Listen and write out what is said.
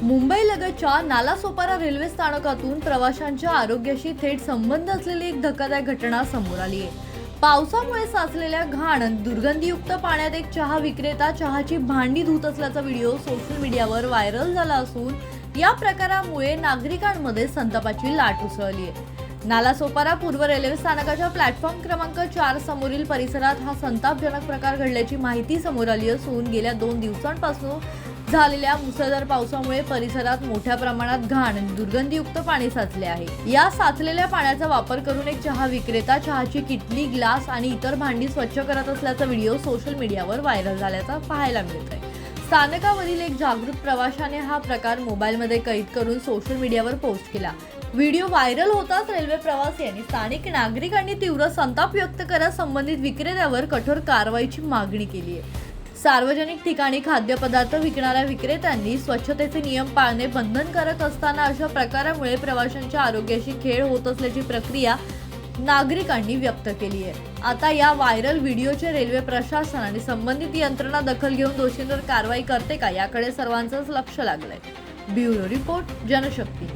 मुंबईलगतच्या Nalasopara railway स्थानकातून प्रवाशांच्या आरोग्याशी थेट संबंध असलेली एक धक्कादायक घटना समोर आली आहे। पावसामुळे साचलेल्या घाण दुर्गंधीयुक्त पाण्यात एक चहा विक्रेता चहाची भांडी धुत असल्याचा व्हिडिओ सोशल मीडियावर व्हायरल झाला असून या प्रकारामुळे नागरिकांमध्ये संतापाची लाट उसळली आहे। नालासोपारा पूर्व रेल्वे स्थानकाच्या प्लॅटफॉर्म क्रमांक 4 समोरील परिसरात हा संतापजनक प्रकार घडल्याची माहिती समोर आली असून गेल्या 2 दिवसांपासून झालेल्या मुसळधार पावसामुळे परिसरात मोठ्या प्रमाणात घाण आणि दुर्गंधीयुक्त पाणी साचले आहे। या साचलेल्या पाण्याचा वापर करून एक चहा विक्रेता चहाची किटली, ग्लास आणि इतर भांडी स्वच्छ करत असल्याचा व्हिडिओ सोशल मीडियावर व्हायरल झाल्याचा पाहायला मिळत आहे। स्थानकावरील एक जागृत प्रवाशाने हा प्रकार मोबाईलमध्ये कैद करून सोशल मीडियावर पोस्ट केला। व्हिडिओ व्हायरल होताच रेल्वे प्रवासी आणि स्थानिक नागरिकांनी तीव्र संताप व्यक्त करत संबंधित विक्रेत्यावर कठोर कारवाईची मागणी केली आहे। सार्वजनिक ठिकाणी खाद्यपदार्थ विकणाऱ्या विक्रेत्यांनी स्वच्छतेचे नियम पाळणे बंधनकारक असताना अशा प्रकारामुळे प्रवाशांच्या आरोग्याशी खेळ होत असल्याची प्रतिक्रिया नागरिकांनी व्यक्त केली आहे। आता या व्हायरल व्हिडिओचे रेल्वे प्रशासन आणि संबंधित यंत्रणा दखल घेऊन दोषींवर कारवाई करते का याकडे सर्वांचंच लक्ष लागलंय। Bureau report, Janshakti.